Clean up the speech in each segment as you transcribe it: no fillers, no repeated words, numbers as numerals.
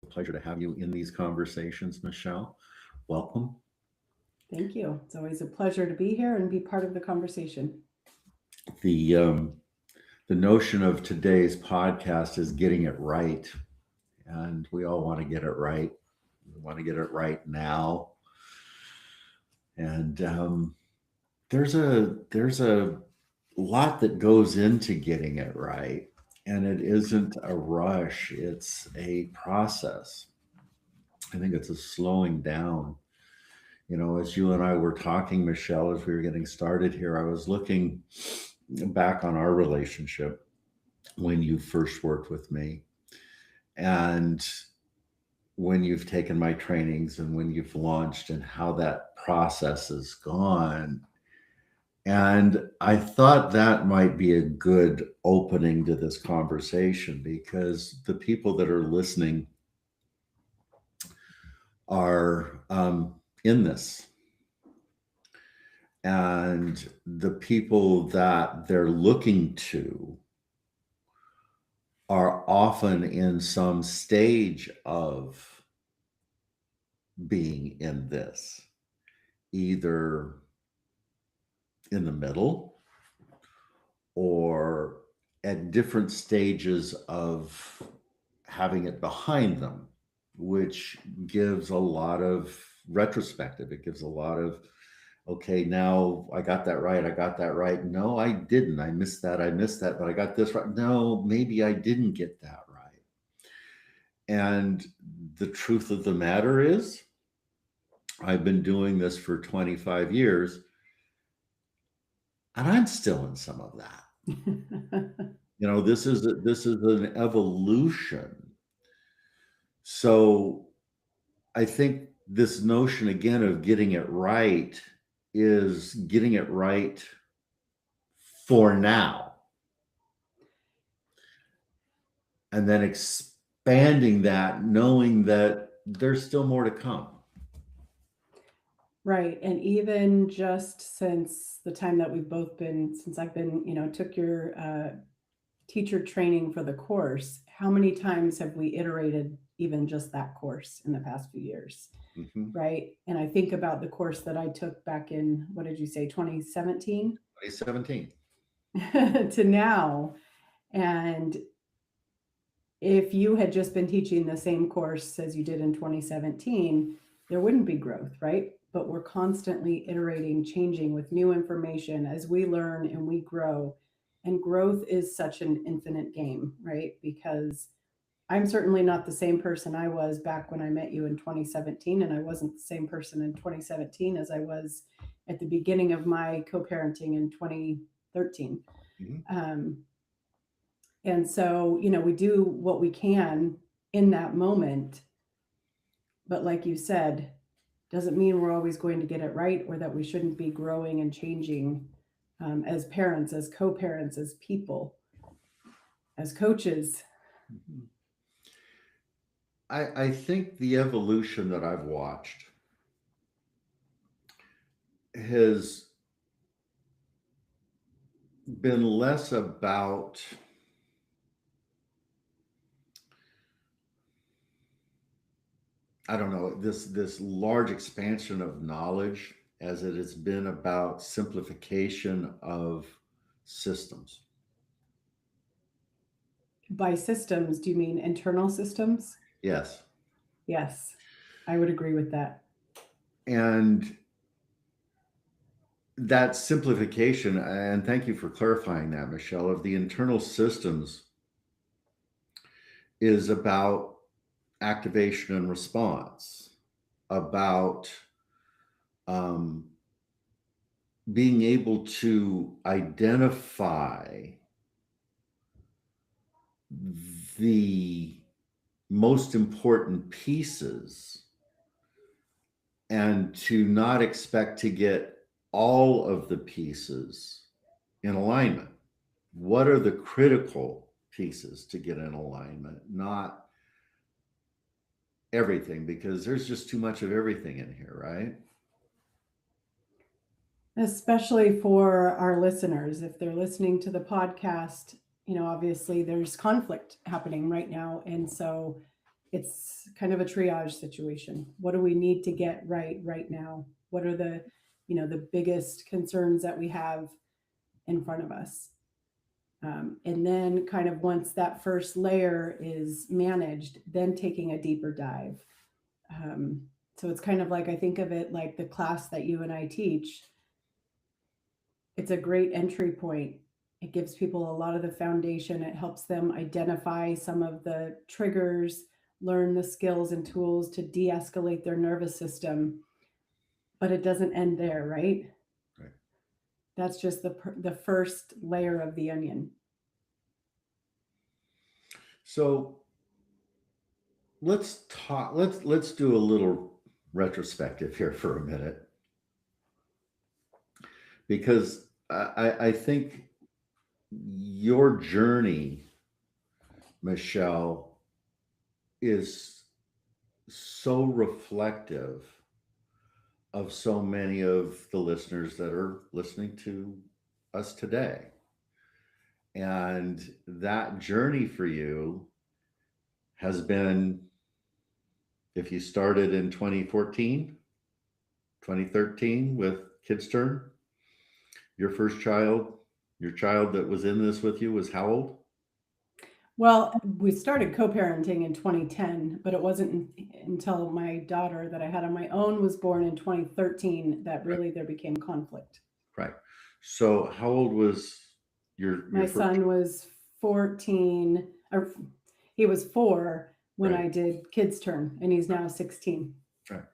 Pleasure to have you in these conversations, Michelle. Welcome. Thank you. It's always a pleasure to be here and be part of the conversation. The um, the notion of today's podcast is getting it right, and we all want to get it right. We want to get it right now, and there's a lot that goes into getting it right, and it isn't a rush. It's a process. I think it's a slowing down. As you and I were talking, Michelle, as we were getting started here, I was looking back on our relationship when you first worked with me and when you've taken my trainings and when you've launched and how that process has gone. And I thought that might be a good opening to this conversation because the people that are listening are in this. And the people that they're looking to are often in some stage of being in this, either in the middle or at different stages of having it behind them, which gives a lot of retrospective. It gives a lot of, okay, now I got that right. I got that right. No, I didn't. I missed that. I missed that, but I got this right. No, maybe I didn't get that right. And the truth of the matter is, I've been doing this for 25 years and I'm still in some of that. This is an evolution. So I think this notion again of getting it right is getting it right for now and then expanding that, knowing that there's still more to come. Right. And even just since the time that we've both been, since I've been, took your teacher training for the course, how many times have we iterated even just that course in the past few years? Mm-hmm. Right. And I think about the course that I took back in, what did you say, 2017 2017. to now. And if you had just been teaching the same course as you did in 2017, there wouldn't be growth, right? But we're constantly iterating, changing with new information as we learn and we grow. And growth is such an infinite game, right? Because I'm certainly not the same person I was back when I met you in 2017, and I wasn't the same person in 2017 as I was at the beginning of my co parenting in 2013. Mm-hmm. Um, and so, we do what we can in that moment. But like you said, doesn't mean we're always going to get it right or that we shouldn't be growing and changing as parents, as co parents, as people, as coaches. Mm-hmm. I think the evolution that I've watched has been less about I don't know this large expansion of knowledge as it has been about simplification of systems. By systems, do you mean internal systems? Yes, Yes, I would agree with that. and that simplification, and thank you for clarifying that, Michelle, of the internal systems is about activation and response, about um, being able to identify the most important pieces and to not expect to get all of the pieces in alignment. What are the critical pieces to get in alignment? Not everything, because there's just too much of everything in here, right? Especially for our listeners, if they're listening to the podcast, obviously there's conflict happening right now. And so it's kind of a triage situation. What do we need to get right now? What are the, the biggest concerns that we have in front of us? And then kind of once that first layer is managed, then taking a deeper dive. Um, so it's kind of like, I think of it like the class that you and I teach. It's a great entry point. It gives people a lot of the foundation. It helps them identify some of the triggers, learn the skills and tools to de escalate their nervous system. But it doesn't end there, right? Right. That's just the first layer of the onion. So let's talk. Let's do a little retrospective here for a minute, because I think your journey, Michelle, is so reflective of so many of the listeners that are listening to us today. And that journey for you has been, if you started in 2014, 2013 with Kids Turn, your first child, your child that was in this with you was how old? Well, we started co-parenting in 2010, but it wasn't until my daughter that I had on my own was born in 2013 that Right. really there became conflict. Right. So how old was your My first? son was 14, or he was 4 when Right. I did Kids Turn, and he's now 16. Right.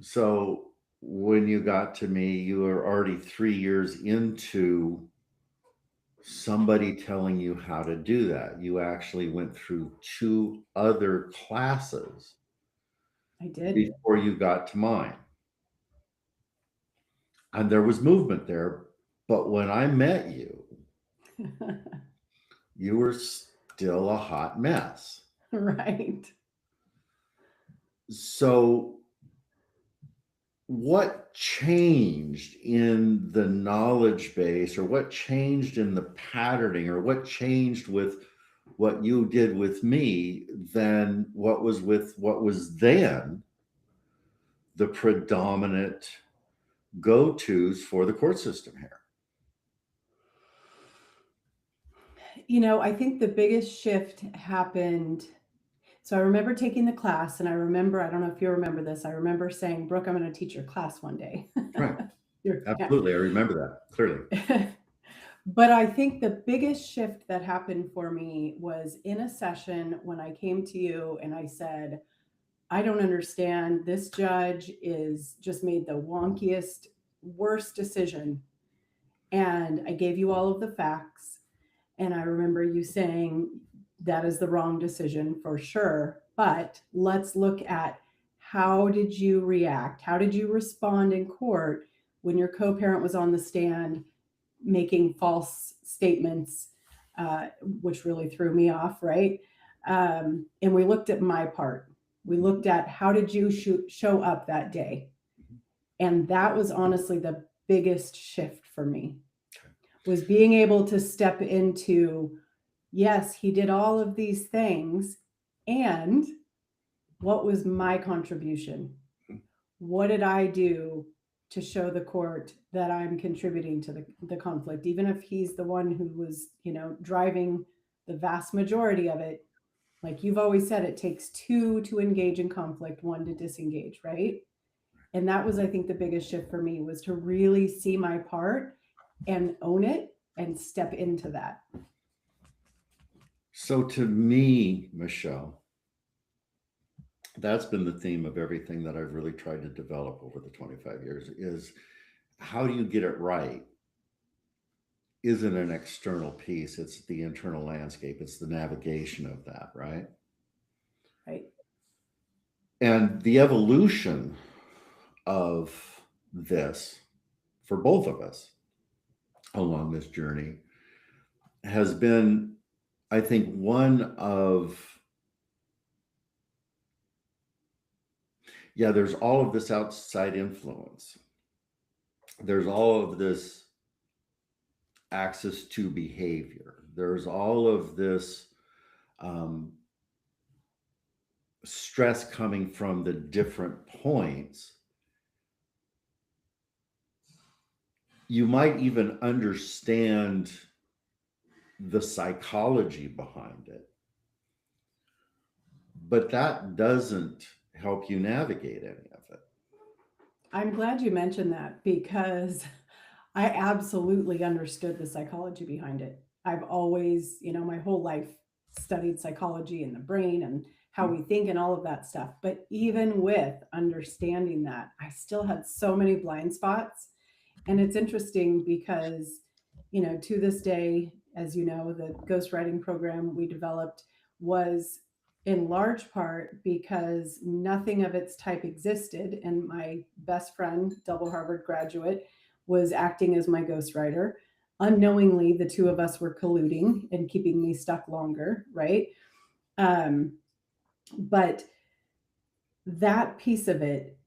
So when you got to me, you were already 3 years into somebody telling you how to do that. You actually went through 2 other classes I did. before you got to mine. And there was movement there. But when I met you, you were still a hot mess. Right. So, what changed in the knowledge base, or what changed in the patterning, or what changed with what you did with me than what was then the predominant go-tos for the court system here? I think the biggest shift happened. So I remember taking the class, and I don't know if you remember this. I remember saying, Brooke, I'm going to teach your class one day. Right. Yeah. Absolutely. I remember that clearly. But I think the biggest shift that happened for me was in a session when I came to you and I said, I don't understand. This judge is just made the wonkiest, worst decision. And I gave you all of the facts. And I remember you saying that is the wrong decision for sure. But let's look at, how did you react? How did you respond in court when your co parent was on the stand making false statements, which really threw me off, right? And we looked at my part. We looked at, how did you show up that day? And that was honestly the biggest shift for me, was being able to step into, yes, he did all of these things. And what was my contribution? What did I do to show the court that I'm contributing to the conflict, even if he's the one who was, driving the vast majority of it? Like you've always said, it takes 2 to engage in conflict, 1 to disengage, right? And that was, I think, the biggest shift for me, was to really see my part and own it and step into that. So to me, Michelle, that's been the theme of everything that I've really tried to develop over the 25 years, is how do you get it right? Isn't an external piece, it's the internal landscape, it's the navigation of that, right? Right. And the evolution of this for both of us along this journey has been, I think, there's all of this outside influence. There's all of this access to behavior. There's all of this stress coming from the different points, you might even understand the psychology behind it, but that doesn't help you navigate any of it. I'm glad you mentioned that because I absolutely understood the psychology behind it. I've always, my whole life studied psychology and the brain and how we think and all of that stuff. But even with understanding that, I still had so many blind spots. And it's interesting because, to this day, as you know, the ghostwriting program we developed was in large part because nothing of its type existed. And my best friend, double Harvard graduate, was acting as my ghostwriter. Unknowingly, the two of us were colluding and keeping me stuck longer, right? Um, but that piece of it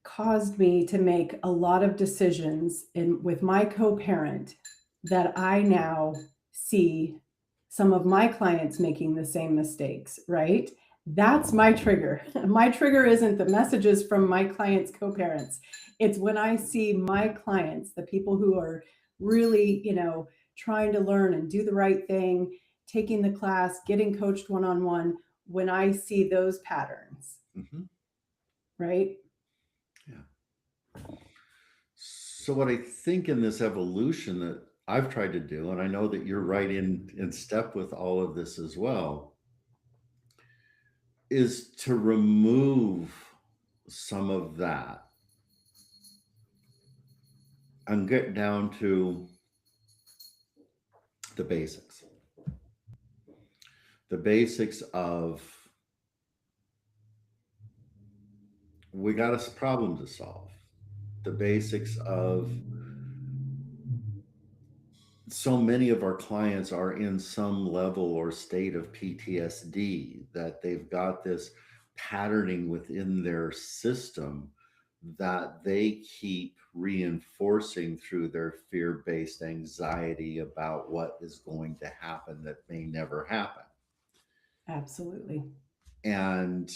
caused me to make a lot of decisions with my co-parent that I now see some of my clients making the same mistakes, right? That's my trigger. My trigger isn't the messages from my clients' co-parents. It's when I see my clients, the people who are really, trying to learn and do the right thing, taking the class, getting coached one-on-one, when I see those patterns, Mm-hmm. right? Yeah. So what I think in this evolution that I've tried to do, and I know that you're right in step with all of this as well, is to remove some of that and get down to the basics. The basics of we got a problem to solve. The basics of so many of our clients are in some level or state of PTSD, that they've got this patterning within their system that they keep reinforcing through their fear based anxiety about what is going to happen that may never happen. Absolutely. And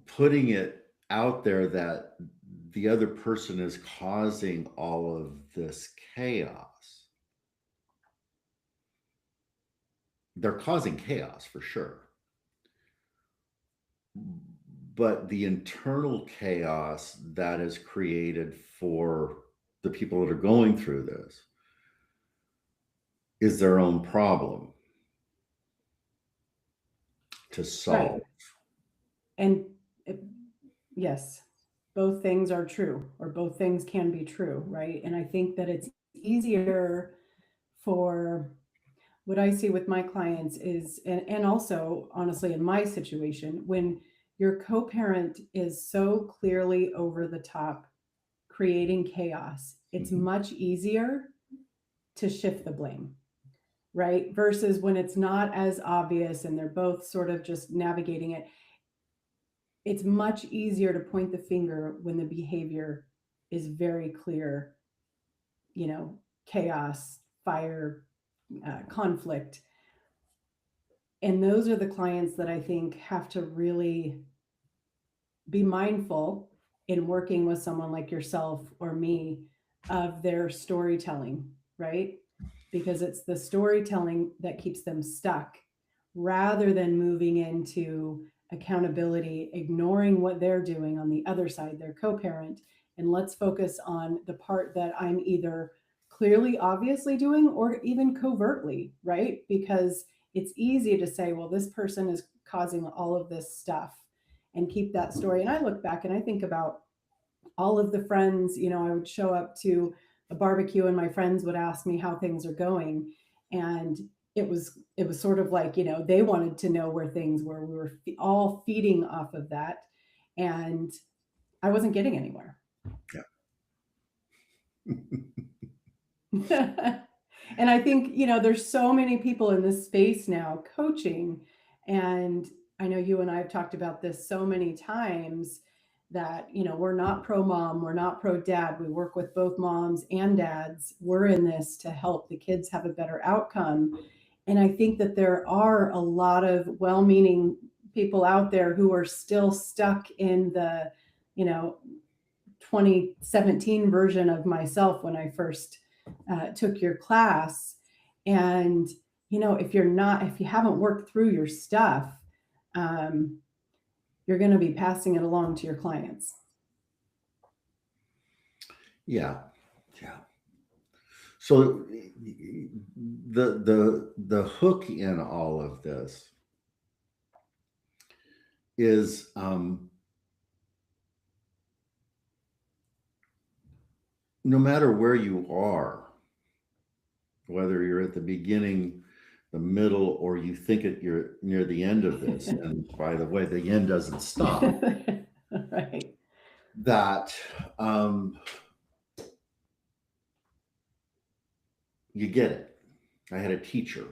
putting it out there that the other person is causing all of this chaos. They're causing chaos for sure. But the internal chaos that is created for the people that are going through this is their own problem to Right. solve. And it, yes, both things are true, or both things can be true, right? And I think that it's easier for what I see with my clients is, and also honestly in my situation, when your co parent is so clearly over the top, creating chaos, it's Mhm. much easier to shift the blame, right? Versus when it's not as obvious and they're both sort of just navigating it, it's much easier to point the finger when the behavior is very clear, you know, chaos, fire, conflict. And those are the clients that I think have to really be mindful in working with someone like yourself or me of their storytelling, right? Because it's the storytelling that keeps them stuck rather than moving into accountability, ignoring what they're doing on the other side, their co parent. And let's focus on the part that I'm either clearly, obviously doing or even covertly, right? Because it's easy to say, well, this person is causing all of this stuff and keep that story. And I look back and I think about all of the friends, I would show up to a barbecue and my friends would ask me how things are going. And it was sort of like, they wanted to know where things were. We were all feeding off of that. And I wasn't getting anywhere. Yeah. And I think, there's so many people in this space now coaching. And I know you and I have talked about this so many times that, we're not pro mom, we're not pro dad. We work with both moms and dads. We're in this to help the kids have a better outcome. And I think that there are a lot of well-meaning people out there who are still stuck in the, you know, 2017 version of myself when I first took your class. And, if if you haven't worked through your stuff, um, you're going to be passing it along to your clients. Yeah. Yeah. So the hook in all of this is no matter where you are, whether you're at the beginning, the middle, or you think you're near the end of this, and by the way, the end doesn't stop, Right. that you get it. I had a teacher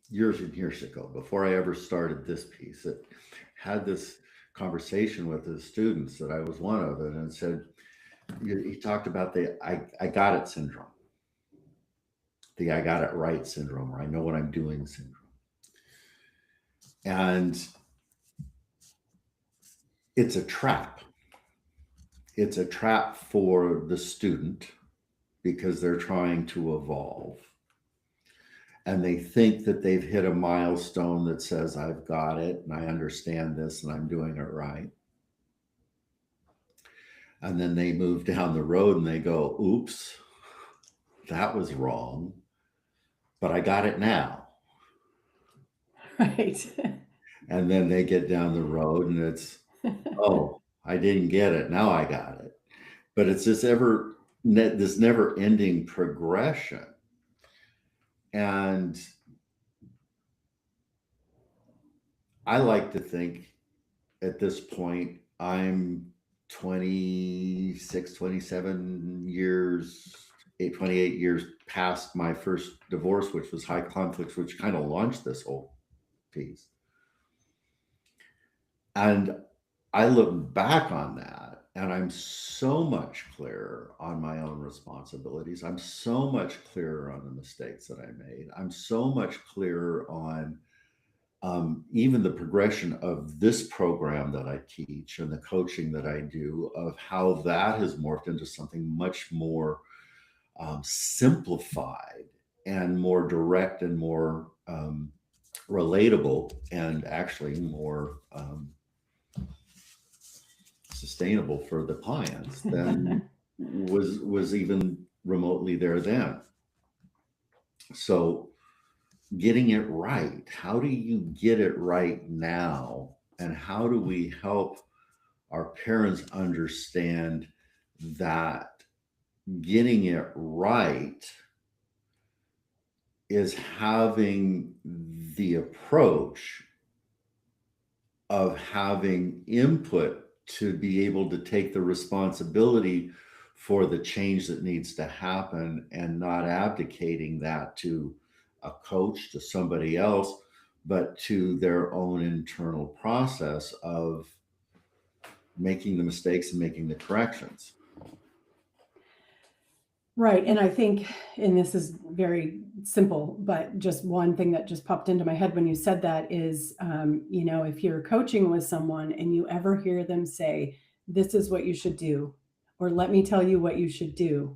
years and years ago, before I ever started this piece, that had this conversation with his students that I was one of it, and said, he talked about the I got it syndrome, the I got it right syndrome, or I know what I'm doing syndrome. And it's a trap. It's a trap for the student because they're trying to evolve. And they think that they've hit a milestone that says, I've got it and I understand this and I'm doing it right. And then they move down the road and they go, oops, that was wrong, but I got it now. Right. And then they get down the road and it's, oh, I didn't get it. Now I got it. But it's this never ending progression. And I like to think at this point, I'm 26, 27 years, 28 years past my first divorce, which was high conflict, which kind of launched this whole piece. And I look back on that and I'm so much clearer on my own responsibilities. I'm so much clearer on the mistakes that I made. I'm so much clearer on even the progression of this program that I teach and the coaching that I do, of how that has morphed into something much more simplified and more direct and more relatable, and actually more sustainable for the clients than was even remotely there then. So getting it right, how do you get it right now, and how do we help our parents understand that getting it right is having the approach of having input to be able to take the responsibility for the change that needs to happen, and not abdicating that to a coach, to somebody else, but to their own internal process of making the mistakes and making the corrections. Right. And I think, and this is very simple, but just one thing that just popped into my head when you said that is, if you're coaching with someone and you ever hear them say, this is what you should do, or let me tell you what you should do,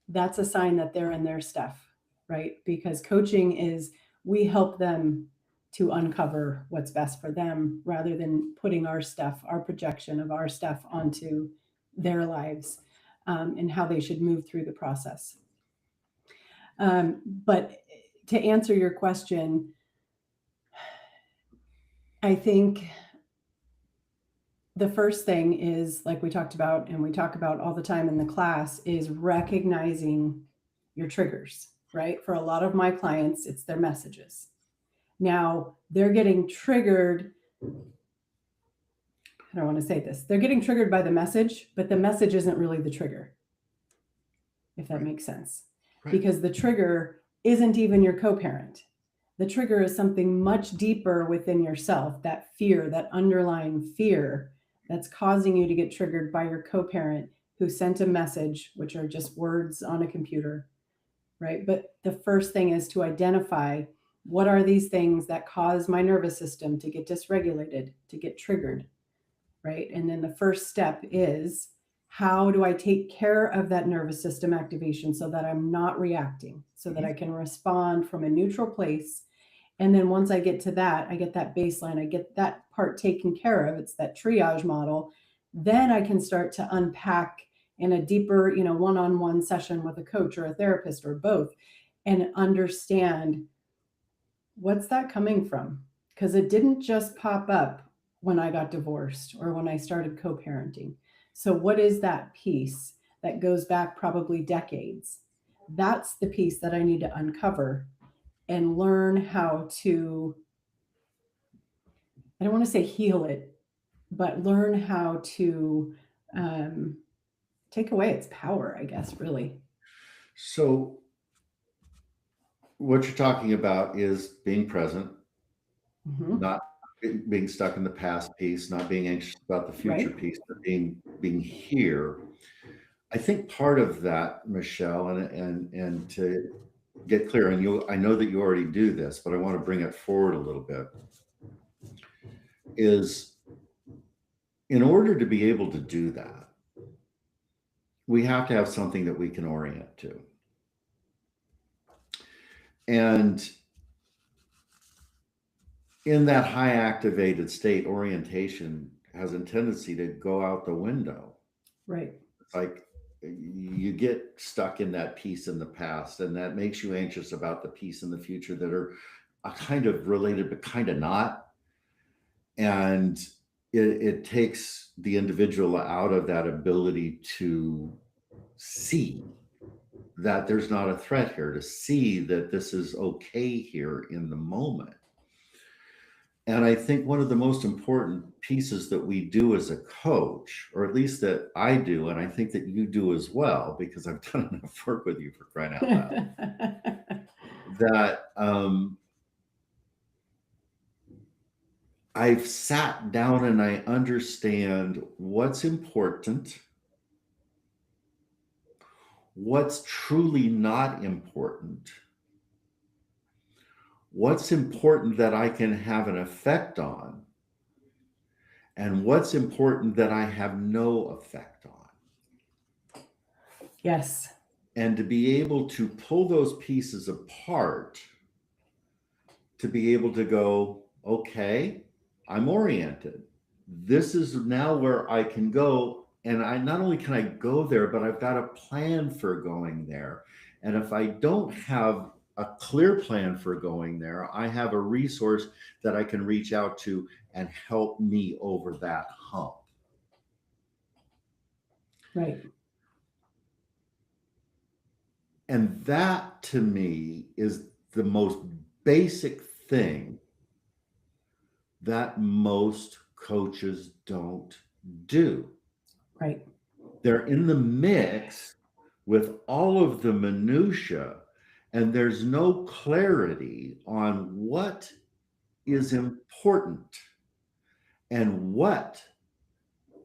that's a sign that they're in their stuff, right? Because coaching is, we help them to uncover what's best for them rather than putting our stuff, our projection of our stuff onto their lives, and how they should move through the process. But to answer your question, I think the first thing is, like we talked about and we talk about all the time in the class, is recognizing your triggers, right? For a lot of my clients, it's their messages. Now, they're getting triggered. I don't want to say this. They're getting triggered by the message, but the message isn't really the trigger, if that makes sense. Right. Because the trigger isn't even your co-parent. The trigger is something much deeper within yourself, that fear, that underlying fear that's causing you to get triggered by your co-parent who sent a message, which are just words on a computer, right? But the first thing is to identify what are these things that cause my nervous system to get dysregulated, to get triggered, right? And then the first step is, how do I take care of that nervous system activation so that I'm not reacting, so that I can respond from a neutral place. And then once I get to that, I get that baseline, I get that part taken care of. It's that triage model. Then I can start to unpack in a deeper, one-on-one session with a coach or a therapist or both, and understand what's that coming from? Because it didn't just pop up when I got divorced or when I started co parenting. So, what is that piece that goes back probably decades? That's the piece that I need to uncover and learn how to, I don't want to say heal it, but learn how to um, take away its power, I guess, really. So, what you're talking about is being present, Hmm. not being stuck in the past piece, not being anxious about the future Right? piece, but being here. I think part of that, Michelle, and to get clear, and I know that you already do this, but I want to bring it forward a little bit, is in order to be able to do that, we have to have something that we can orient to. And in that high activated state, orientation has a tendency to go out the window. Right. It's like you get stuck in that piece in the past, and that makes you anxious about the piece in the future that are kind of related, but kind of not. And it takes the individual out of that ability to see that there's not a threat here, to see that this is okay here in the moment. And I think one of the most important pieces that we do as a coach, or at least that I do, and I think that you do as well, because I've done enough work with you for crying out loud, that I've sat down and I understand what's important, what's truly not important, what's important that I can have an effect on, and what's important that I have no effect on. Yes. And to be able to pull those pieces apart, to be able to go, okay, I'm oriented. This is now where I can go. And I not only can I go there, but I've got a plan for going there. And if I don't have a clear plan for going there, I have a resource that I can reach out to and help me over that hump. Right. And that to me is the most basic thing that most coaches don't do. Right. They're in the mix with all of the minutia, and there's no clarity on what is important and what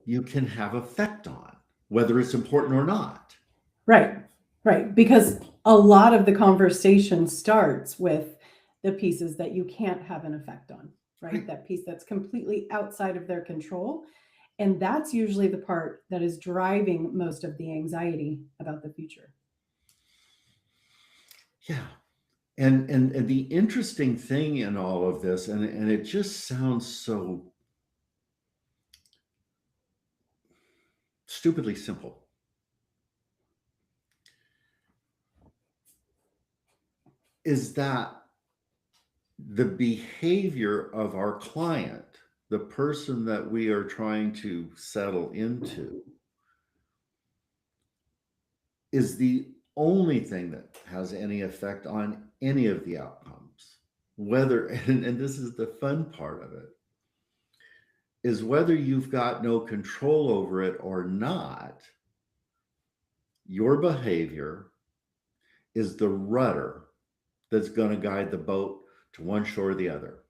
you can have effect on, whether it's important or not. Right, right. Because a lot of the conversation starts with the pieces that you can't have an effect on, right? Right. That piece that's completely outside of their control. And that's usually the part that is driving most of the anxiety about the future. Yeah. And the interesting thing in all of this, and it just sounds so stupidly simple, is that the behavior of our client, the person that we are trying to settle into, is the only thing that has any effect on any of the outcomes. Whether, and this is the fun part of it, is whether you've got no control over it or not, your behavior is the rudder that's going to guide the boat to one shore or the other.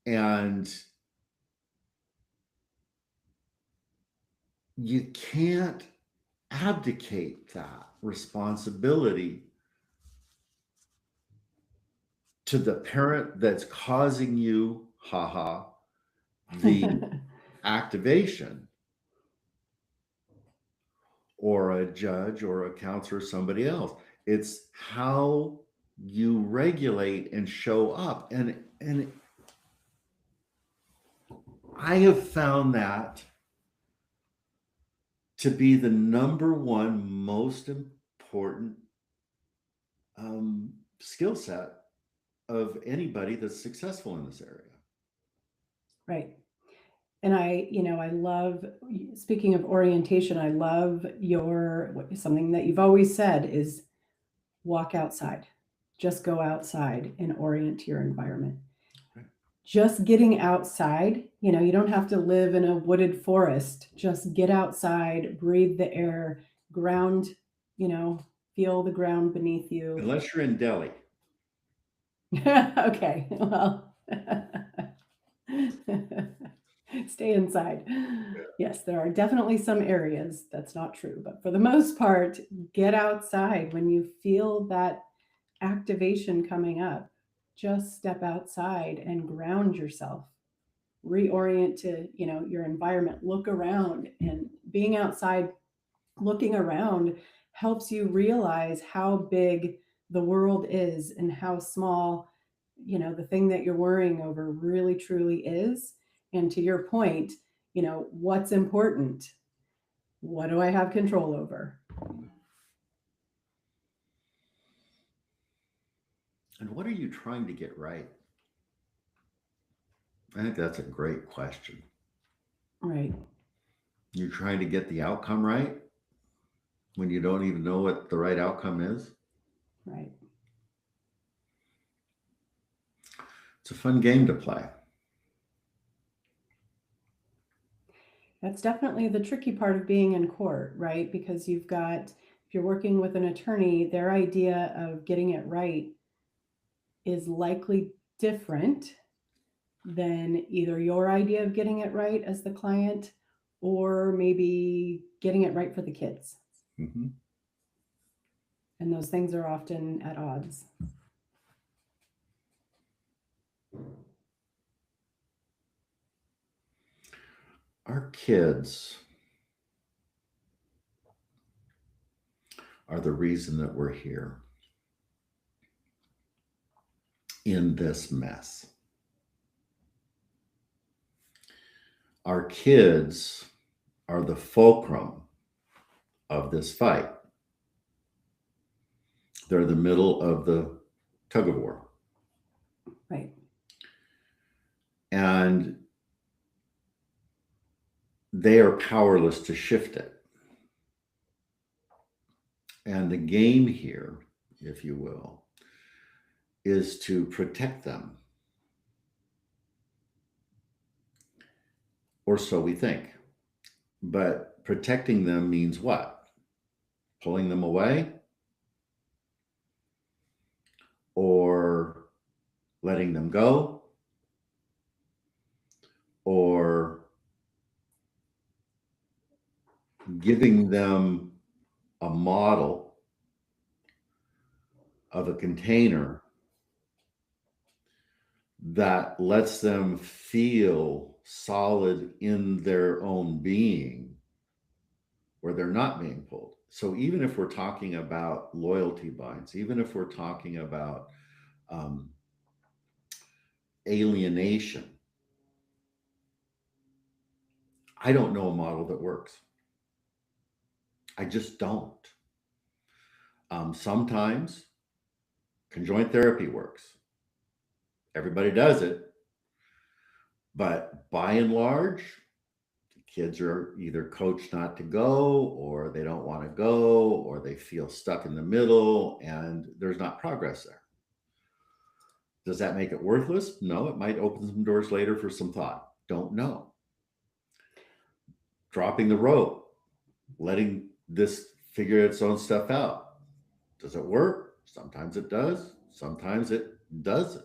And you can't abdicate that. responsibility to the parent that's causing you, haha, the activation, or a judge or a counselor, somebody else. It's how you regulate and show up. And I have found that to be the number one most important skill set of anybody that's successful in this area. Right. And I love, speaking of orientation, I love something that you've always said is walk outside. Just go outside and orient to your environment. Right. Just getting outside, you don't have to live in a wooded forest. Just get outside, breathe the air, ground, feel the ground beneath you. Unless you're in Delhi. Okay, well, stay inside. Yes, there are definitely some areas that's not true, but for the most part, get outside when you feel that activation coming up. Just step outside and ground yourself. Reorient to, your environment. Look around, and being outside, looking around helps you realize how big the world is and how small, the thing that you're worrying over really truly is. And to your point, what's important? What do I have control over? And what are you trying to get right? I think that's a great question. Right. You're trying to get the outcome right when you don't even know what the right outcome is. Right. It's a fun game to play. That's definitely the tricky part of being in court, right? Because if you're working with an attorney, their idea of getting it right is likely different than either your idea of getting it right as the client, or maybe getting it right for the kids. Mm-hmm. And those things are often at odds. Our kids are the reason that we're here in this mess. Our kids are the fulcrum of this fight. They're the middle of the tug of war. Right. And they are powerless to shift it. And the game here, if you will, is to protect them. Or so we think. But protecting them means what? Pulling them away? Or letting them go? Or giving them a model of a container that lets them feel solid in their own being, where they're not being pulled. So even if we're talking about loyalty binds, even if we're talking about alienation, I don't know a model that works. I just don't. Sometimes conjoint therapy works. Everybody does it. But by and large, kids are either coached not to go, or they don't want to go, or they feel stuck in the middle, and there's not progress there. Does that make it worthless? No, it might open some doors later for some thought. Don't know. Dropping the rope, letting this figure its own stuff out. Does it work? Sometimes it does. Sometimes it doesn't.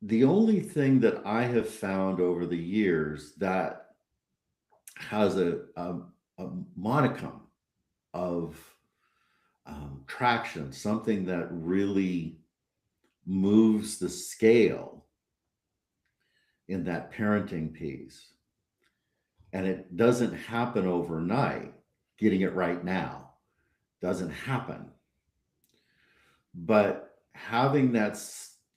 The only thing that I have found over the years that has a modicum of traction, something that really moves the scale in that parenting piece. And it doesn't happen overnight. Getting it right now doesn't happen. But having that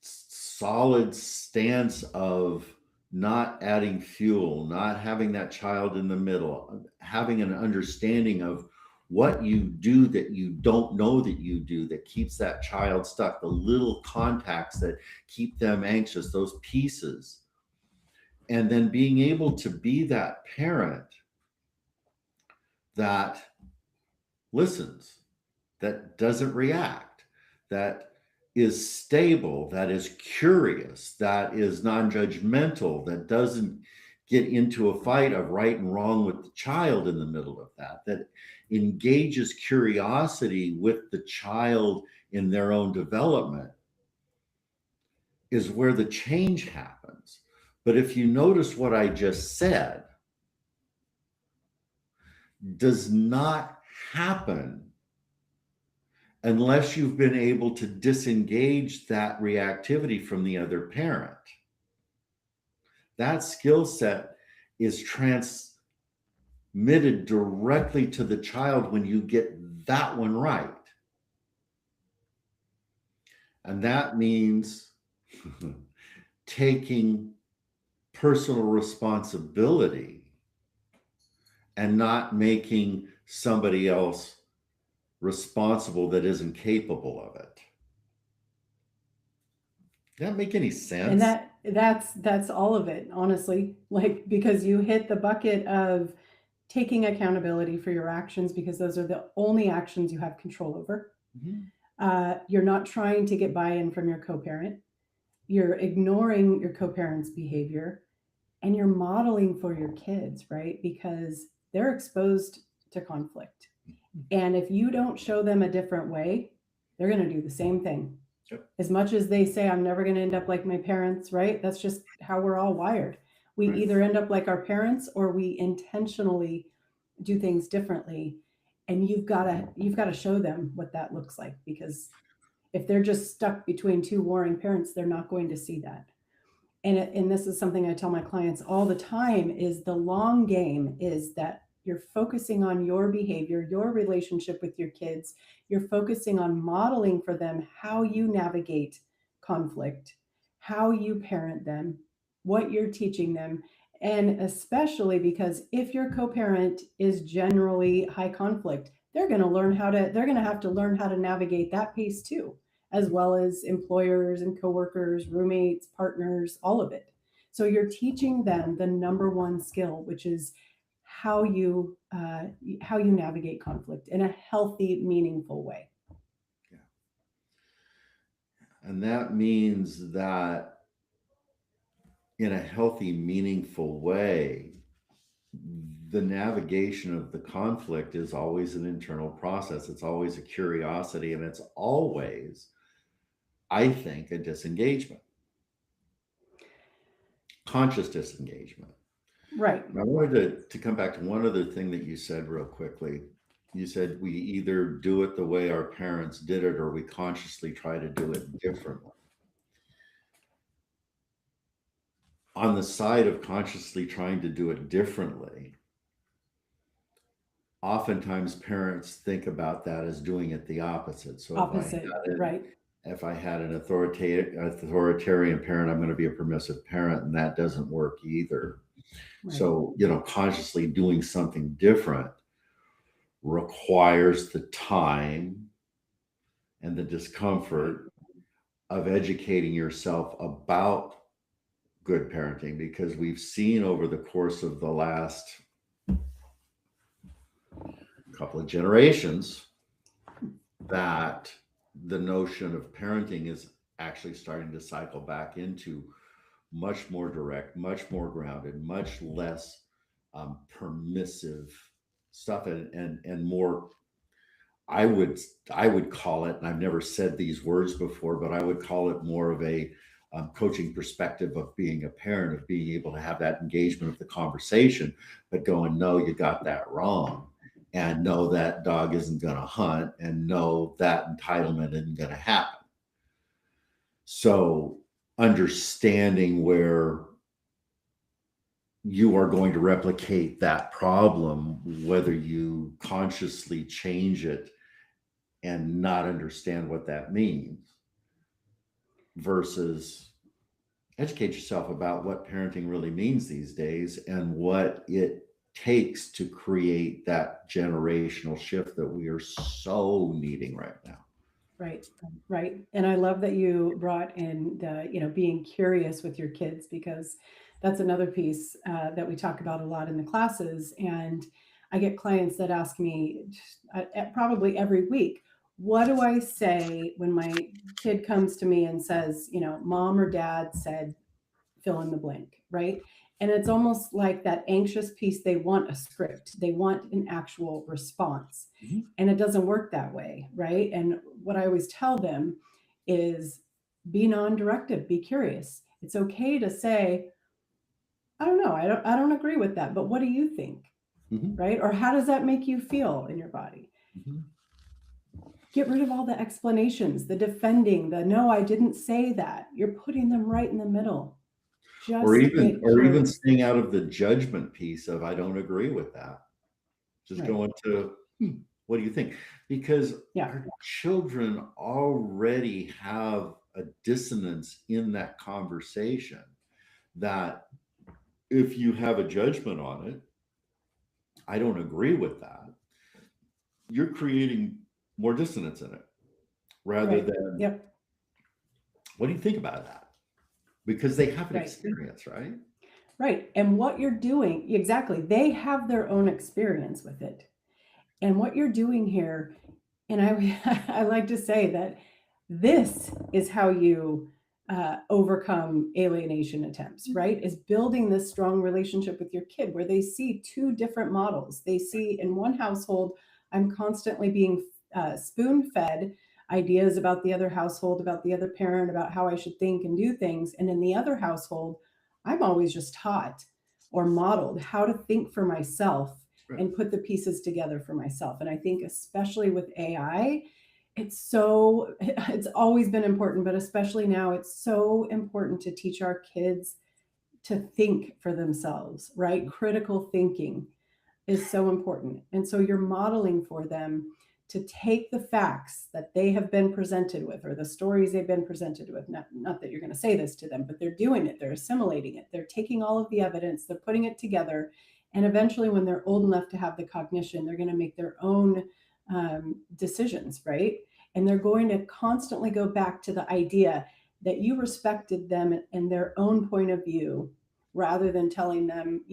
solid stance of not adding fuel, not having that child in the middle, having an understanding of what you do that you don't know that you do that keeps that child stuck, the little contacts that keep them anxious, those pieces. And then being able to be that parent that listens, that doesn't react, that is stable, that is curious, that is non judgmental, that doesn't get into a fight of right and wrong with the child in the middle of that, that engages curiosity with the child in their own development is where the change happens. But if you notice what I just said, does not happen unless you've been able to disengage that reactivity from the other parent. That skill set is transmitted directly to the child when you get that one right. And that means taking personal responsibility and not making somebody else responsible that isn't capable of it. Does that make any And sense? that's all of it, honestly. Like, because you hit the bucket of taking accountability for your actions, because those are the only actions you have control over. Mhm. You're not trying to get buy-in from your co-parent. You're ignoring your co-parent's behavior, and you're modeling for your kids, right? Because they're exposed to conflict. And if you don't show them a different way, they're going to do the same thing. Yep. As much as they say, I'm never going to end up like my parents, right? That's just how we're all wired. We Right. either end up like our parents or we intentionally do things differently. And you've got to show them what that looks like, because if they're just stuck between two warring parents, they're not going to see that. And this is something I tell my clients all the time, is the long game is that you're focusing on your behavior, your relationship with your kids. You're focusing on modeling for them how you navigate conflict, how you parent them, what you're teaching them. And especially because if your co-parent is generally high conflict, they're going to have to learn how to navigate that piece too, as well as employers and coworkers, roommates, partners, all of it. So you're teaching them the number one skill, which is how you navigate conflict in a healthy, meaningful way. Yeah. And that means that in a healthy, meaningful way, the navigation of the conflict is always an internal process. It's always a curiosity, and it's always, I think, a disengagement, conscious disengagement. Right. And I wanted to come back to one other thing that you said real quickly. You said we either do it the way our parents did it or we consciously try to do it differently. On the side of consciously trying to do it differently, oftentimes parents think about that as doing it the opposite. So Opposite. Right. if I had an authoritarian parent, I'm going to be a permissive parent, and that doesn't work either. Right. So, consciously doing something different requires the time and the discomfort of educating yourself about good parenting, because we've seen over the course of the last couple of generations that the notion of parenting is actually starting to cycle back into much more direct, much more grounded, much less permissive stuff, and more. I would I would call it, and I've never said these words before, but I would call it more of a coaching perspective of being a parent, of being able to have that engagement of the conversation, but going, no, you got that wrong. And no, that dog isn't going to hunt, and no, that entitlement isn't going to happen. So understanding where you are going to replicate that problem, whether you consciously change it and not understand what that means, versus educate yourself about what parenting really means these days and what it takes to create that generational shift that we are so needing right now. Right, right. And I love that you brought in the, being curious with your kids, because that's another piece that we talk about a lot in the classes. And I get clients that ask me probably every week, what do I say when my kid comes to me and says, mom or dad said, fill in the blank, right? And it's almost like that anxious piece. They want a script, they want an actual response. Mhm. And it doesn't work that way, right? And what I always tell them is be non-directive, be curious. It's okay to say, I don't know, I don't agree with that, but what do you think? Mhm. Right? Or how does that make you feel in your body? Mhm. Get rid of all the explanations, the defending, the no, I didn't say that. You're putting them right in the middle. Or Just even get or even curious. staying out of the judgment piece of I don't agree with that. Just Right. going to, what do you think? Because Yeah. our children already have a dissonance in that conversation, that if you have a judgment on it, I don't agree with that, you're creating more dissonance in it, rather Right. than Yep. what do you think about that? Because they have an Right. experience, right? Right. And what you're doing, exactly, they have their own experience with it. And what you're doing here, and I, I like to say that this is how you overcome alienation attempts, right? Is building this strong relationship with your kid where they see two different models. They see in one household, I'm constantly being spoon fed ideas about the other household, about the other parent, about how I should think and do things. And in the other household, I'm always just taught or modeled how to think for myself Right. and put the pieces together for myself. And I think, especially with AI, it's always been important, but especially now, it's so important to teach our kids to think for themselves, right? Critical thinking is so important. And so you're modeling for them to take the facts that they have been presented with, or the stories they've been presented with. Not that you're going to say this to them, but they're doing it, they're assimilating it, they're taking all of the evidence, they're putting it together. And eventually, when they're old enough to have the cognition, they're going to make their own decisions, right? And they're going to constantly go back to the idea that you respected them and their own point of view, rather than telling them,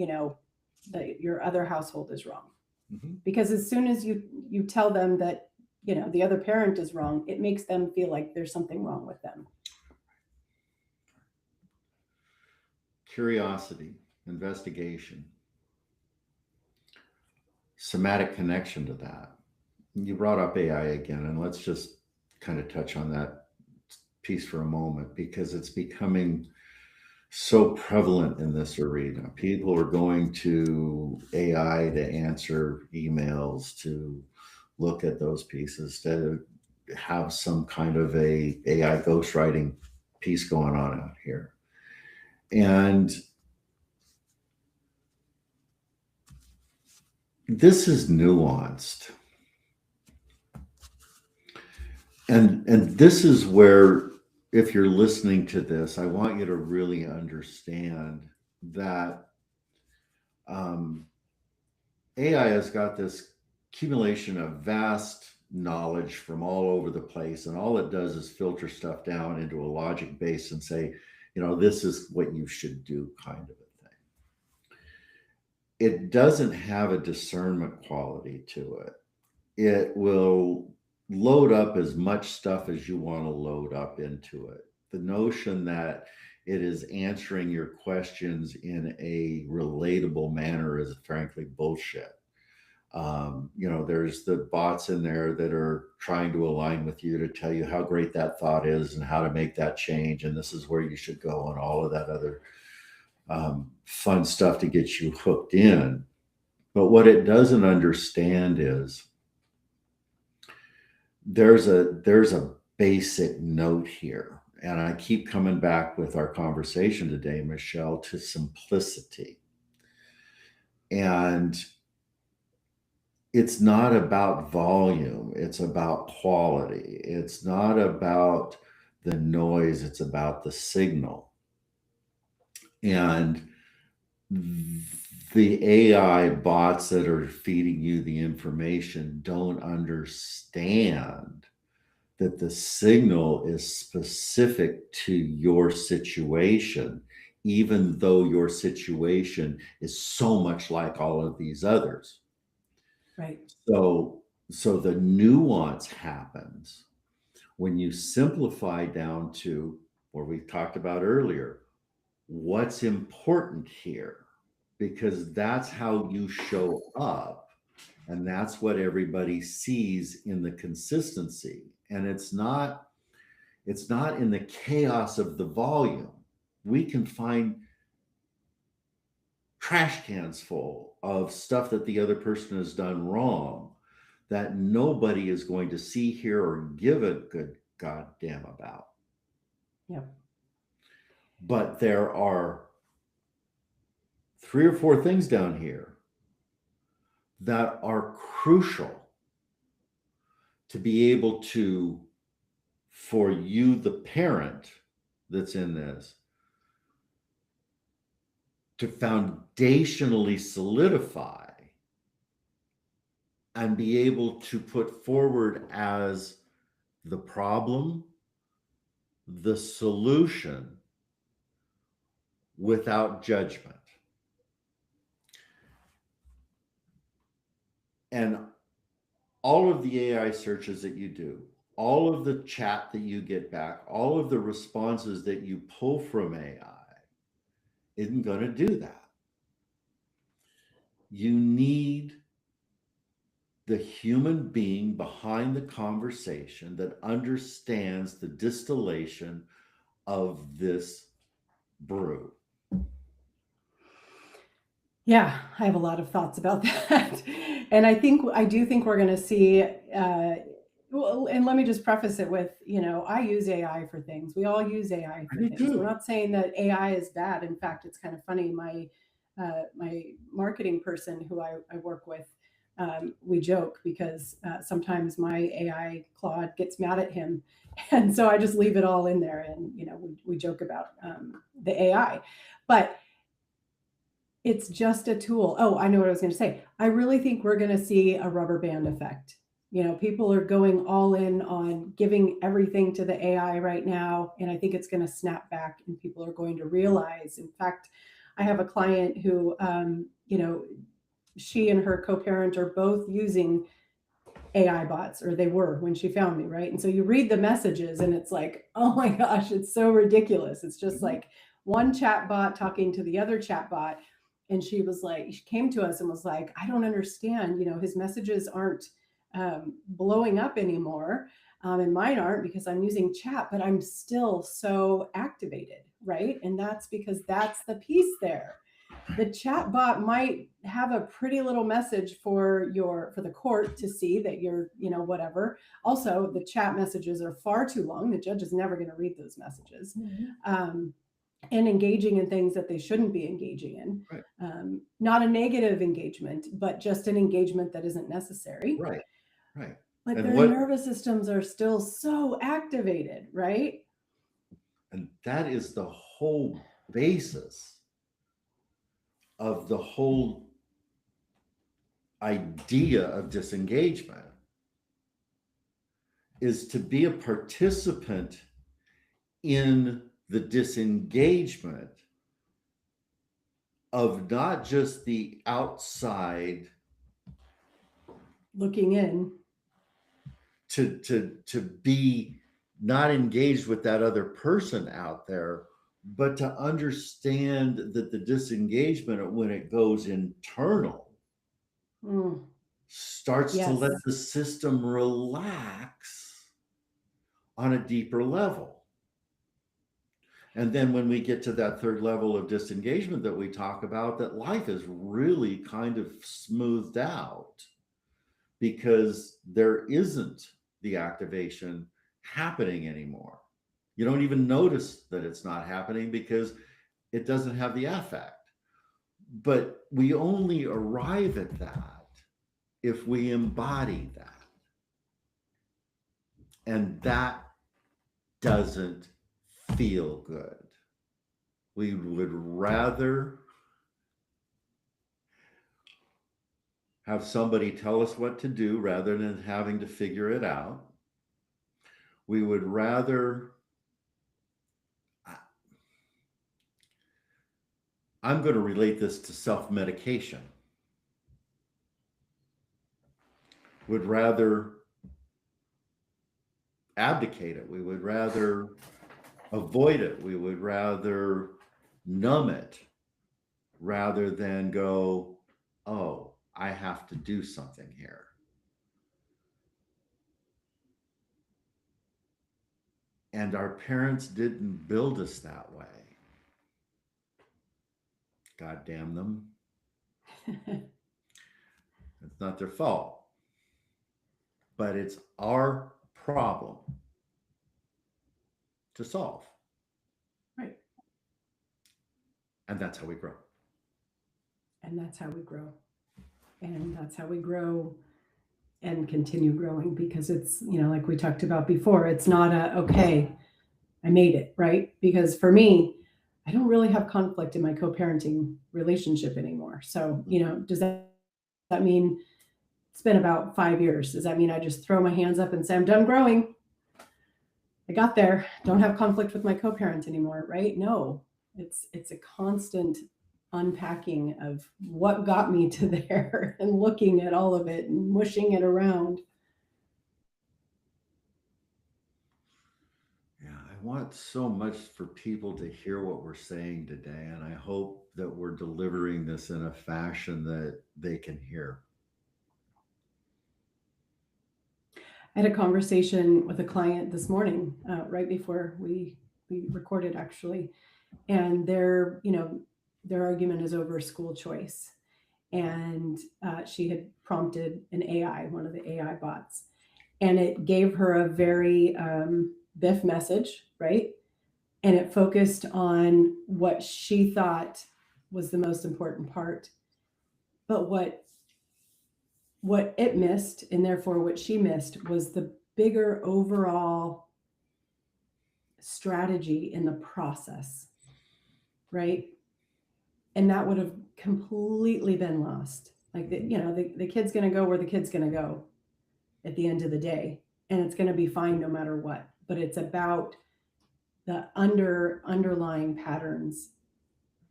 that your other household is wrong. Mhm. Because as soon as you tell them that, the other parent is wrong, it makes them feel like there's something wrong with them. Curiosity, investigation, somatic connection to that. You brought up AI again, and let's just kind of touch on that piece for a moment, because it's becoming so prevalent in this arena. People are going to AI to answer emails, to look at those pieces, to have some kind of a AI ghostwriting piece going on out here. And this is nuanced. And this is where, if you're listening to this, I want you to really understand that AI has got this accumulation of vast knowledge from all over the place, and all it does is filter stuff down into a logic base and say, this is what you should do, kind of a thing. It doesn't have a discernment quality to it. It will load up as much stuff as you want to load up into it. The notion that it is answering your questions in a relatable manner is frankly bullshit. There's the bots in there that are trying to align with you to tell you how great that thought is and how to make that change. And this is where you should go, and all of that other fun stuff to get you hooked in. But what it doesn't understand is there's a basic note here. And I keep coming back with our conversation today, Michelle, to simplicity. And it's not about volume, it's about quality. It's not about the noise, it's about the signal. And the AI bots that are feeding you the information don't understand that the signal is specific to your situation, even though your situation is so much like all of these others. Right. So the nuance happens when you simplify down to what we talked about earlier. What's important here? Because that's how you show up, and that's what everybody sees in the consistency. And it's not in the chaos of the volume. We can find trash cans full of stuff that the other person has done wrong that nobody is going to see, hear, or give a good goddamn about. Yep. But there are 3 or 4 things down here that are crucial to be able to, for you, the parent that's in this, to foundationally solidify and be able to put forward as the problem, the solution, without judgment. And all of the AI searches that you do, all of the chat that you get back, all of the responses that you pull from AI isn't going to do that. You need the human being behind the conversation that understands the distillation of this brew. Yeah, I have a lot of thoughts about that. And I do think we're going to see, well, and let me just preface it with, I use AI for things. We all use AI for things. We're not saying that AI is bad. In fact, it's kind of funny. My marketing person who I work with, we joke because sometimes my AI Claude gets mad at him. And so I just leave it all in there, and, we joke about the AI. But it's just a tool. Oh, I know what I was going to say. I really think we're going to see a rubber band effect. People are going all in on giving everything to the AI right now. And I think it's going to snap back, and people are going to realize. In fact, I have a client who, she and her co-parent are both using AI bots, or they were when she found me, right? And so you read the messages and it's like, oh my gosh, it's so ridiculous. It's just like one chat bot talking to the other chat bot. And she came to us and was like, I don't understand, his messages aren't blowing up anymore. And mine aren't, because I'm using chat, but I'm still so activated, right? And that's because that's the piece there. The chat bot might have a pretty little message for the court to see that you're, whatever. Also, the chat messages are far too long. The judge is never going to read those messages. And engaging in things that they shouldn't be engaging in. Right. Not a negative engagement, but just an engagement that isn't necessary. Right. But And their nervous systems are still so activated, right? And that is the whole basis of the whole idea of disengagement, is to be a participant in the disengagement of not just the outside looking in, to be not engaged with that other person out there, but to understand that the disengagement, when it goes internal, starts to let Yes. the system relax on a deeper level. And then when we get to that third level of disengagement that we talk about, that life is really kind of smoothed out because there isn't the activation happening anymore. You don't even notice that it's not happening because it doesn't have the affect. But we only arrive at that if we embody that. And that doesn't feel good. We would rather have somebody tell us what to do rather than having to figure it out. We would rather, I'm going to relate this to self-medication, would rather abdicate it. We would rather avoid it. We would rather numb it rather than go, oh, I have to do something here. And our parents didn't build us that way. God damn them. It's not their fault. But it's our problem to solve. Right. And that's how we grow. And that's how we grow. And that's how we grow and continue growing, because it's, like we talked about before, it's not okay, I made it, right? Because for me, I don't really have conflict in my co-parenting relationship anymore. So, does that mean it's been about 5 years? Does that mean I just throw my hands up and say, I'm done growing? I got there. Don't have conflict with my co-parent anymore, right? No, it's a constant unpacking of what got me to there and looking at all of it and mushing it around. Yeah, I want so much for people to hear what we're saying today. And I hope that we're delivering this in a fashion that they can hear. I had a conversation with a client this morning, right before we recorded actually, and their argument is over school choice, and she had prompted an AI, one of the AI bots, and it gave her a very biff message, right? And it focused on what she thought was the most important part, but what it missed, and therefore what she missed, was the bigger overall strategy in the process, right? And that would have completely been lost. Like the kid's going to go where the kid's going to go at the end of the day, and it's going to be fine no matter what. But it's about the underlying patterns,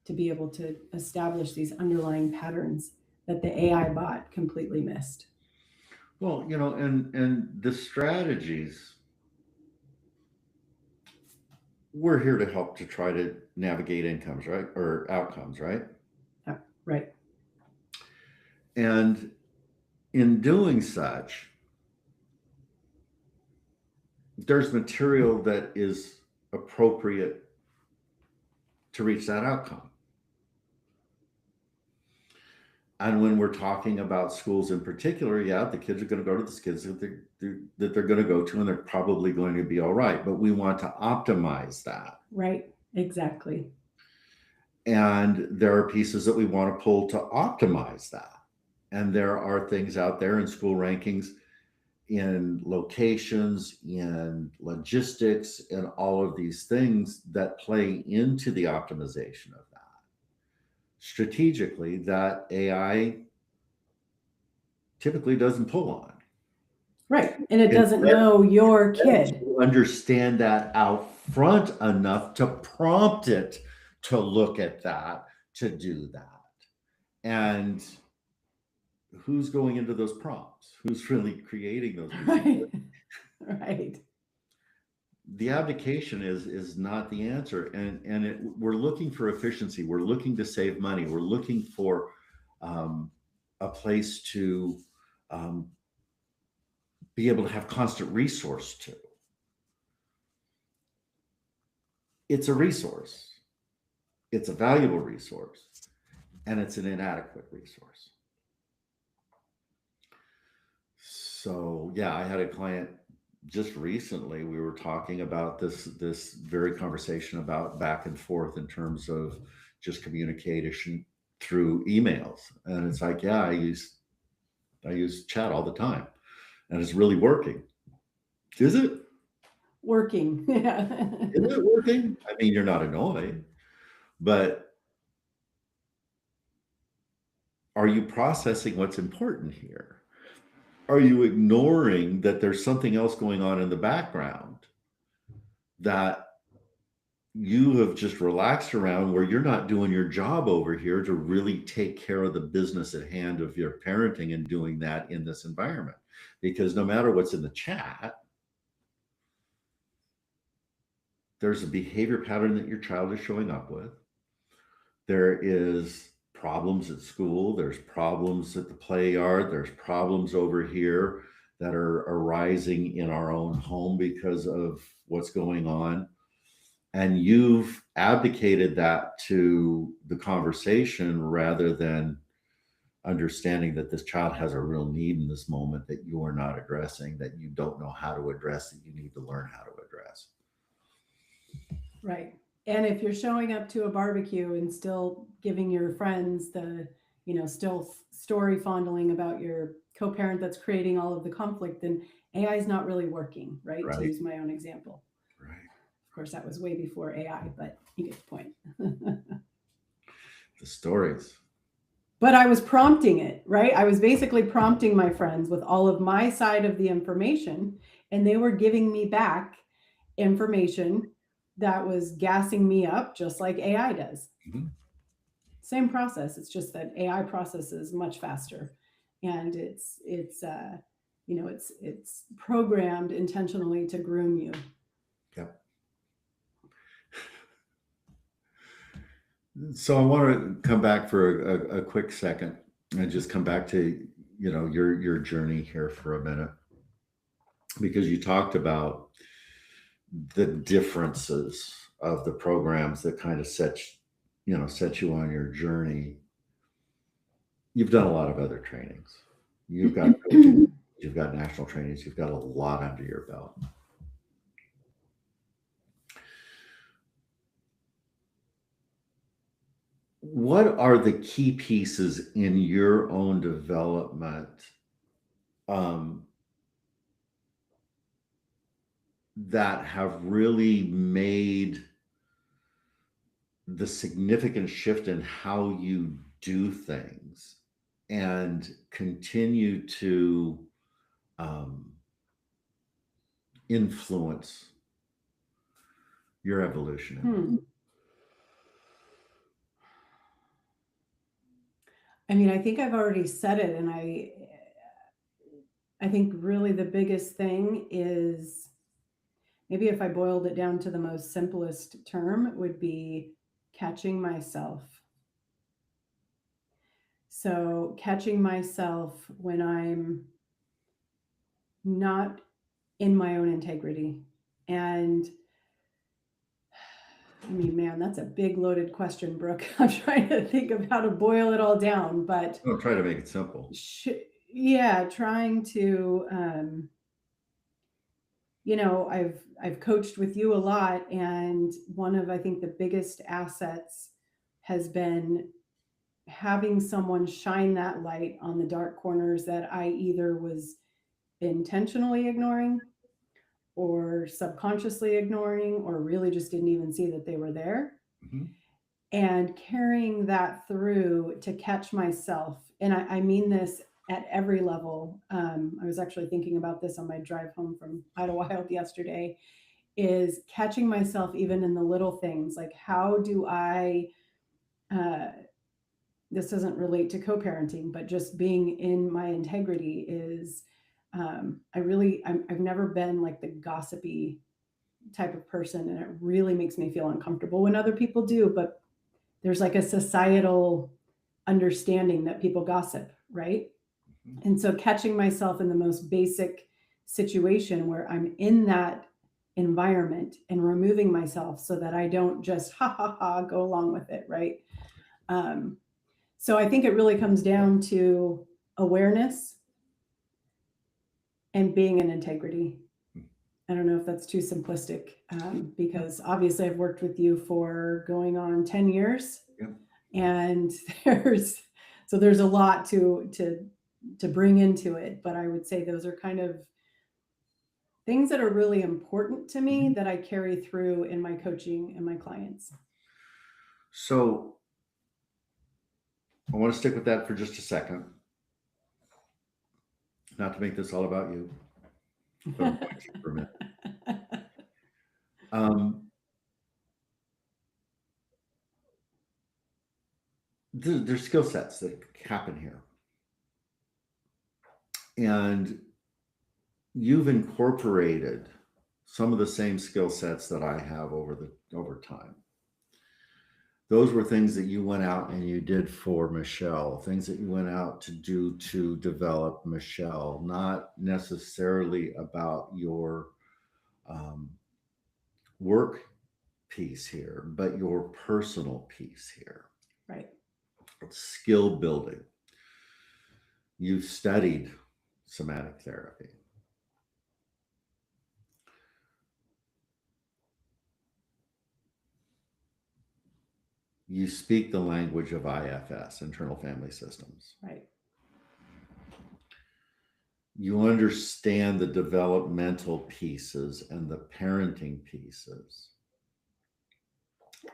to be able to establish these underlying patterns that the AI bot completely missed. Well, and the strategies, we're here to help to try to navigate incomes, right? Or outcomes, right? Yeah, right. And in doing such, there's material that is appropriate to reach that outcome. And when we're talking about schools in particular, yeah, the kids are going to go to the kids that they're going to go to, and they're probably going to be all right. But we want to optimize that. Right. Exactly. And there are pieces that we want to pull to optimize that. And there are things out there in school rankings, in locations, in logistics, and all of these things that play into the optimization of that. Strategically, that AI typically doesn't pull on. Right. And it And doesn't know your then kid. to understand that out front enough to prompt it to look at that, to do that. And who's going into those prompts? Who's really creating those pieces? Right. Right. The abdication is not the answer, and we're looking for efficiency. We're looking to save money. We're looking for a place to um, be able to have constant resource to. It's a resource, it's a valuable resource, and it's an inadequate resource. So yeah, I had a client just recently. We were talking about this very conversation about back and forth in terms of just communication through emails, and it's like, yeah, I use chat all the time, and it's really working. Is it? Working. Yeah. Is it working? I mean, you're not annoyed, but are you processing what's important here? Are you ignoring that there's something else going on in the background that you have just relaxed around, where you're not doing your job over here to really take care of the business at hand of your parenting and doing that in this environment? Because no matter what's in the chat, there's a behavior pattern that your child is showing up with. There is problems at school, there's problems at the play yard, there's problems over here that are arising in our own home because of what's going on. And you've abdicated that to the conversation rather than understanding that this child has a real need in this moment that you are not addressing, that you don't know how to address, that you need to learn how to address. Right. And if you're showing up to a barbecue and still giving your friends the, still story fondling about your co-parent that's creating all of the conflict, then AI is not really working, right? To Right. use my own example. Right. Of course, that was way before AI, but you get the point. The stories. But I was prompting it, right? I was basically prompting my friends with all of my side of the information, and they were giving me back information that was gassing me up just like AI does. Mhm. Same process. It's just that AI processes much faster, and it's programmed intentionally to groom you. Yep. So I want to come back for a quick second and just come back to your journey here for a minute, because you talked about the differences of the programs that kind of set you on your journey. You've done a lot of other trainings. You've got coaching, you've got national trainings, you've got a lot under your belt. What are the key pieces in your own development um, that have really made the significant shift in how you do things and continue to um, influence your evolution in this? I mean, I think I've already said it, and I think really the biggest thing is, maybe if I boiled it down to the most simplest term, it would be catching myself. So, catching myself when I'm not in my own integrity. And I mean, man, that's a big loaded question, Brooke. I'm trying to think of how to boil it all down, but I'll try to make it simple. yeah, trying to, I've coached with you a lot, and one of, I think, the biggest assets has been having someone shine that light on the dark corners that I either was intentionally ignoring or subconsciously ignoring, or really just didn't even see that they were there. Mhm. And carrying that through to catch myself. And I mean this at every level. I was actually thinking about this on my drive home from Idlewild yesterday, is catching myself even in the little things. Like, how do I, uh, this doesn't relate to co-parenting, but just being in my integrity is, I've never been like the gossipy type of person, and it really makes me feel uncomfortable when other people do. But there's like a societal understanding that people gossip, right? And so catching myself in the most basic situation where I'm in that environment and removing myself so that I don't just ha ha ha go along with it, right? Um, so I think it really comes down to awareness and being in integrity. I don't know if that's too simplistic, because obviously I've worked with you for going on 10 years, Yep. and there's there's a lot to bring into it, but I would say those are kind of things that are really important to me that I carry through in my coaching and my clients. So I want to stick with that for just a second. Not to make this all about you, but I'm going to for a minute. There's skill sets that happen here. And you've incorporated some of the same skill sets that I have over time. Those were things that you went out and you did for Michelle, things that you went out to do to develop Michelle, not necessarily about your work piece here, but your personal piece here. Right. Skill building. You've studied somatic therapy. You speak the language of IFS, internal family systems. Right. You understand the developmental pieces and the parenting pieces,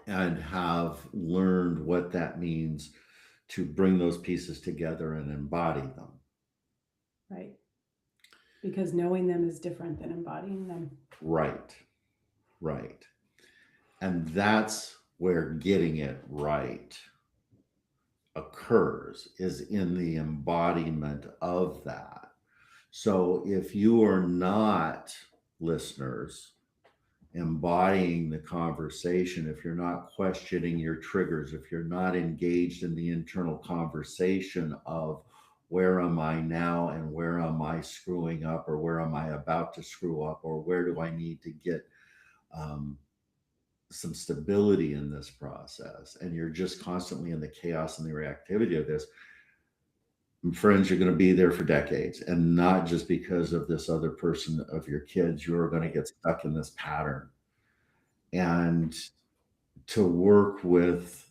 and have learned what that means to bring those pieces together and embody them. Right. Because knowing them is different than embodying them. Right. Right. And that's where getting it right occurs, is in the embodiment of that. So if you are not, listeners, embodying the conversation, if you're not questioning your triggers, if you're not engaged in the internal conversation of where am I now and where am I screwing up, or where am I about to screw up, or where do I need to get some stability in this process, and you're just constantly in the chaos and the reactivity of this, friends, you're going to be there for decades, and not just because of this other person of your kids. You're going to get stuck in this pattern. And to work with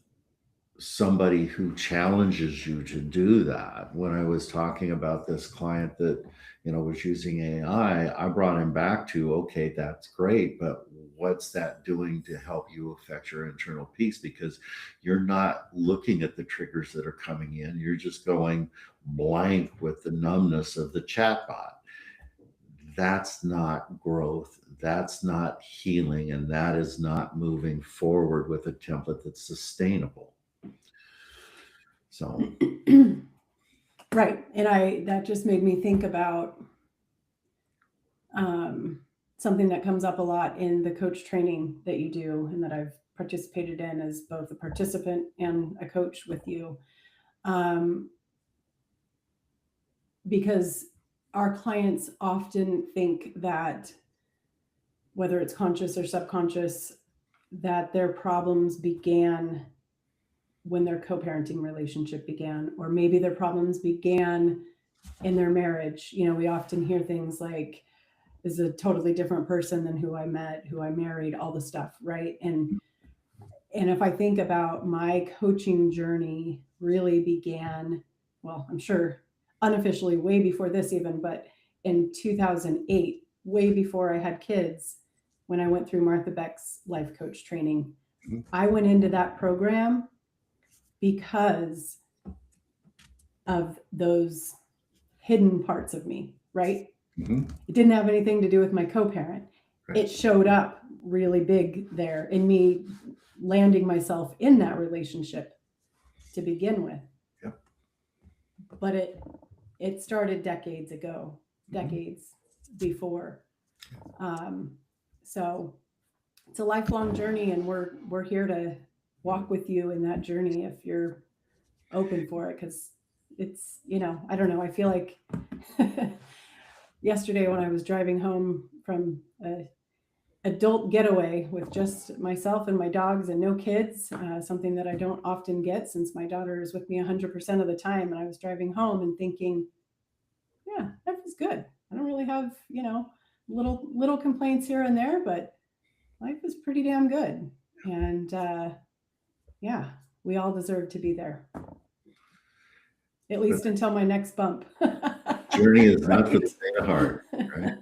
somebody who challenges you to do that. When I was talking about this client that, was using AI, I brought him back to, okay, that's great, but what's that doing to help you affect your internal peace? Because you're not looking at the triggers that are coming in. You're just going blank with the numbness of the chatbot. That's not growth. That's not healing. And that is not moving forward with a template that's sustainable. So right. And that just made me think about something that comes up a lot in the coach training that you do, and that I've participated in as both a participant and a coach with you. Because our clients often think that, whether it's conscious or subconscious, that their problems began when their co-parenting relationship began, or maybe their problems began in their marriage. We often hear things like, is a totally different person than who I met, who I married, all the stuff, right? And if I think about my coaching journey, really began, well, I'm sure unofficially way before this even, but in 2008, way before I had kids, when I went through Martha Beck's life coach training. I went into that program because of those hidden parts of me, right? It didn't have anything to do with my co-parent. Right. It showed up really big there in me landing myself in that relationship to begin with. Yep. But it started decades ago, decades before. So it's a lifelong journey, and we're here to walk with you in that journey if you're open for it, because it's, I don't know. I feel like yesterday when I was driving home from a adult getaway with just myself and my dogs and no kids, something that I don't often get since my daughter is with me 100% of the time. And I was driving home and thinking, yeah, life is good. I don't really have, little complaints here and there, but life is pretty damn good. And yeah, we all deserve to be there, at But least until my next bump. journey is not for the Right. faint of heart, right?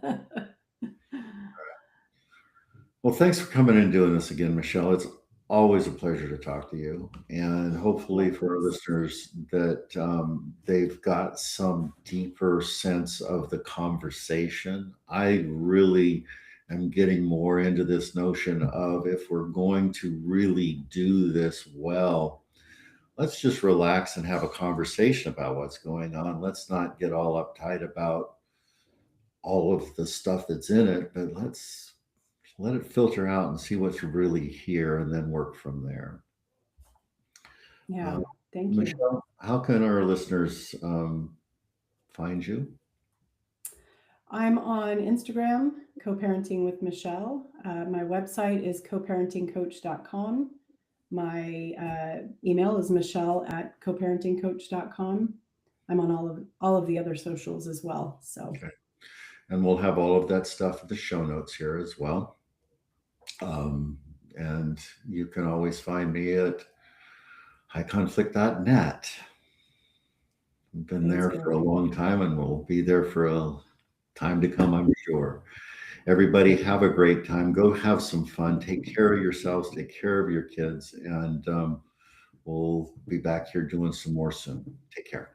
Well, thanks for coming in and doing this again, Michelle. It's always a pleasure to talk to you. And hopefully, for our Likewise. listeners, that they've got some deeper sense of the conversation. I really am getting more into this notion of, if we're going to really do this well, let's just relax and have a conversation about what's going on. Let's not get all uptight about all of the stuff that's in it, but let's let it filter out and see what's really here and then work from there. Yeah. Uh, Thank you. Michelle, how can our listeners find you? I'm on Instagram, co-parenting with Michelle. My website is coparentingcoach.com. My email is michelle@coparentingcoach.com. I'm on all of the other socials as well. So Okay. And we'll have all of that stuff in the show notes here as well. Um, and you can always find me at highconflict.net. We've been thanks, there for a Billy. long time and we'll be there for a time to come, I'm sure. Everybody have a great time. Go have some fun. Take care of yourselves. Take care of your kids. And we'll be back here doing some more soon. Take care.